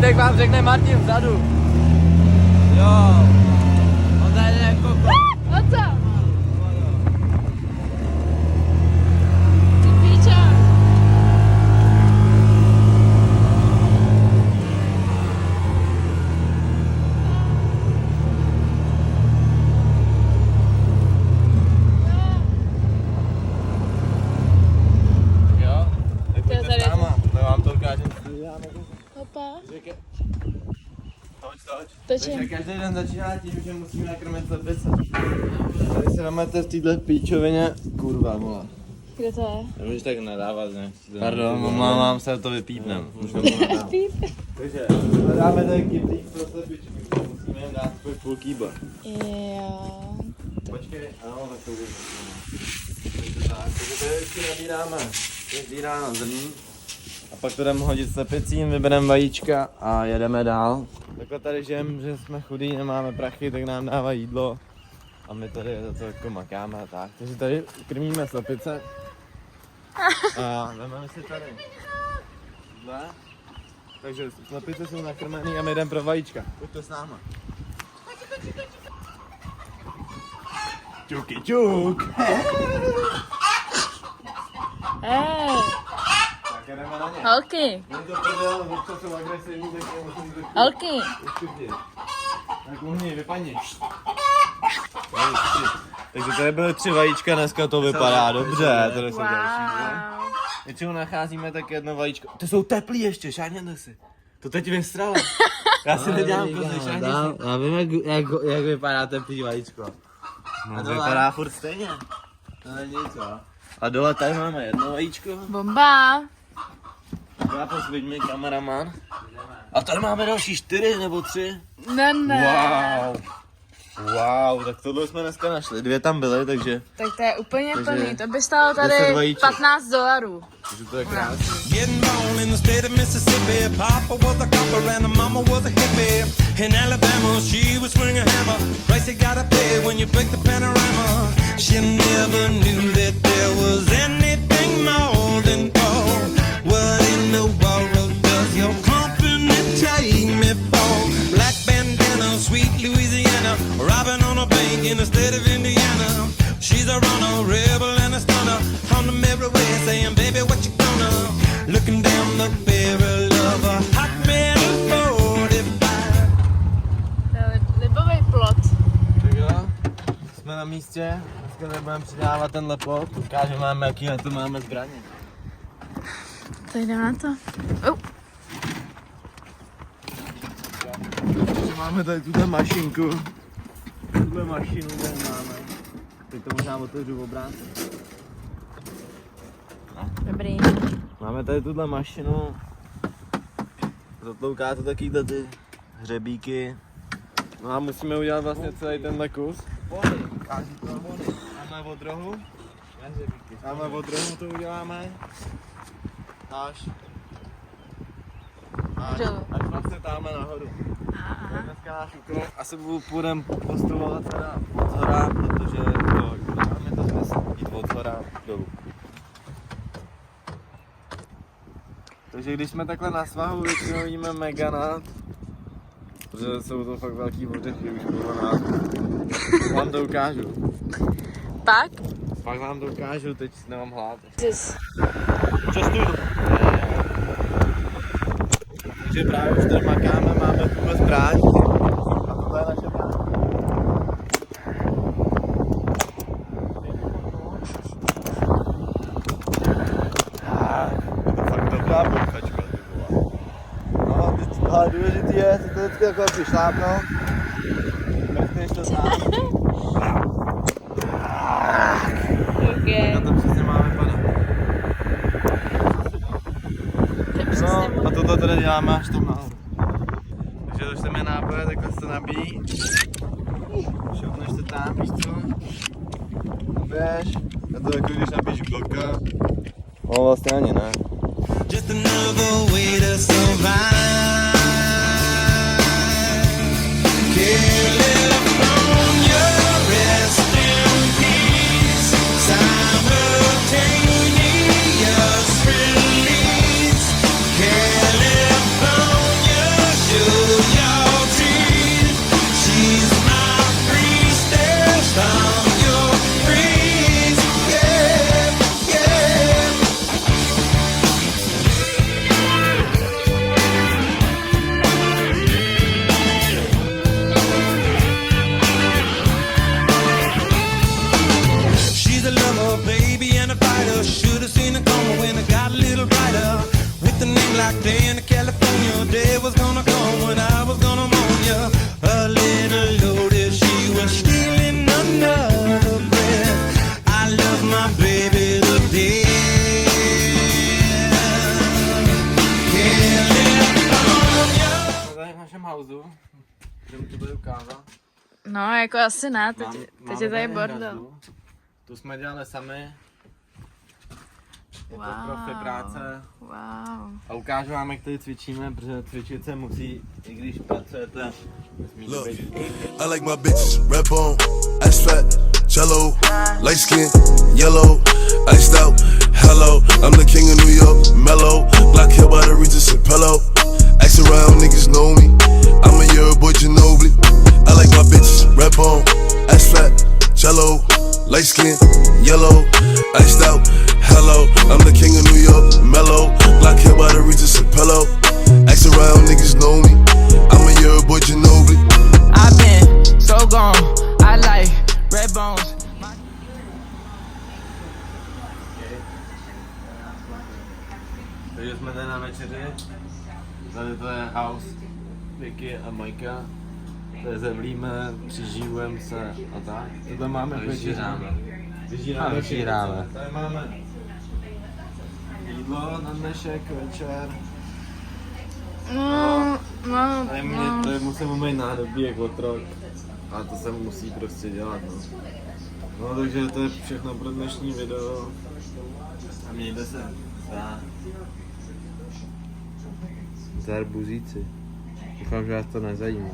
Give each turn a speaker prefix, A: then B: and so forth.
A: jak vám řekne Martin vzadu. Jo. On tady jako...
B: No co? Ty píča.
A: Jo? Tak pojďte s náma, my vám to ukážeme.
B: Hopa.
A: Toč.
B: Točím.
A: Takže každý den začíná tím, že musíme nakrmit slepice. Tady si vemete v této píčovině, kurva, vole.
B: Kde to je?
C: Nemůžeš tak nadávat, ne?
A: Pardon, omlouvám se, to vypípnem.
B: Píp.
A: Takže dáme tady kyblík pro slepičky, musíme jim dát svůj půl kýba.
B: Jo.
A: Počkej, ano, tak to bude. Takže tady vždycky nabíráme každý ráno zrní. A pak to jdeme hodit slepicím, vybereme vajíčka a jedeme dál. Takhle tady žijeme, že jsme chudí, nemáme prachy, tak nám dávají jídlo. A my tady za to jako makáme a tak. Takže tady krmíme slepice. A vezmeme si tady. Tohle. Takže slepice jsou nakrmený a my jdeme pro vajíčka. Pojďte s náma. Čuky čuk.
B: Hej.
A: Tak jdeme na ně.
B: Holky.
A: Není to prdel, občas jsou agresivní, tak je musím trošku
B: Holky.
A: uškrtit. Tak uhni, vypadni. Takže tady byly 3 vajíčka, dneska to vypadá dobře, tady jsou další.
B: Wow.
A: Většinou nacházíme tak jedno vajíčko. Ty jsou teplý ještě, šáhněte si. To teď vystralo. Já si nedělám kozy, šáhněte si.
C: Já vím, jak vypadá teplý vajíčko.
A: A to vypadá furt stejně.
C: To není co.
A: A dole tady máme jedno vajíčko.
B: Bomba.
A: Já posvěď mi kameraman. A tady máme další 4 nebo 3.
B: Ne.
A: Wow. Wow, tak tohle jsme dneska našli. 2 tam byly, takže
B: Tak to je úplně
A: Takže
B: plný. To by stálo
A: 10
B: tady
A: vajíček.
B: $15.
A: to je krásné.
D: Getting born in the state of Mississippi. Papa was a copper and the mama was a hippie. In Alabama, she would swing a hammer. Price you gotta pay when you break the panorama. She never knew that there was anything more than gold. What in the world does your company take me for? Black bandana, sweet Louisiana, robbing on a bank in the state of Indiana. She's a runner, rebel and a stunner. On the mirror way saying, baby, what you gonna? Looking down the barrel of a hot metal 45.
B: To je libový plot.
A: Tak jo, jsme na místě. Dneska tady budeme přidávat tenhle plot. Ukážeme vám, jaký na to máme zbraně.
B: Tak jdeme na to.
A: Takže máme tady tuhle mašinku. Tuhle mašinu tady máme. Teď to možná otevřu v obrázku.
B: Dobrý.
A: Máme tady tuhle mašinu. Zatlouká to takovýhle ty hřebíky. No a musíme udělat vlastně celý tenhle kus. Máme odrohu. Máme odrohu, to uděláme. Až vlastně táme nahoru. To je dneska náš úkol. Asi půjdeme postupovat teda od zhora, protože to máme to smysl jít od zhora dolů. Takže když jsme takhle na svahu, většinou jíme Meganat, protože jsou to fakt velký ořechy už podle nás. Vám to ukážu.
B: Pak?
A: Pak vám to ukážu, teď nemám hlad.
C: Častuju.
A: Takže právě už tady makáme, máme tuhle zbraň. A tohle je naše zbraň. Je to fakt dobrá bouchačka, ty vole. No, ale důležitý je si to vždycky takhle přišlápnout. Mrkneš to sám.
B: Okay.
A: Na to přesně máme, pane. No, a tohle tady děláme až tam nahoru. Takže dostaneme nápoje, takhle se to nabíjí. Šoupneš to tam, víš co? Běž. A to jako když nabíjíš bloka. No vlastně ani ne.
D: Just another way to survive. California, rest in peace. Simultaneous release. California,
A: našem houseu. Můžeme to tady ukázat.
B: No, jako asi ne, teď
A: Máme
B: je tady
A: tady
B: bordel.
A: hrazdu. Tu jsme dělali sami. Je to
B: Wow.
A: profi práce.
B: Wow.
A: A ukážu vám, jak tady cvičíme, protože cvičit se musí, i když pracujete. Nesmí to
E: Look,
A: být.
E: I like my bitches, red bone, ass fat, jello, light skin, yellow, iced out, hello, I'm the king of New York, mellow, black hair by the Regis and pillow, ask around, niggas know me, I'm a year boy Ginobili, I like my bitches, red bone, ass fat, jello, light skin, yellow, iced out, hello, I'm the king of New York, mellow, black hair by the Regis and pillow, ask around, niggas know me, I'm a year boy Ginobili.
F: I've been so gone, I like red bones.
A: Takže jsme tady na večeři. Tady to je house Vicky a Majka. Tady zemlíme, přižívujeme se a tak. Tady máme
C: Vyžíráme.
A: Vyžíráme.
C: Vyžíráme.
A: Tady máme jídlo na dnešek, večer.
B: No,
A: Tady musím umýt nádobí jak otrok. A to se musí prostě dělat, no. No takže to je všechno pro dnešní video. A mějte se.
C: Zdar buzíci. Doufám, že vás to nezajímá.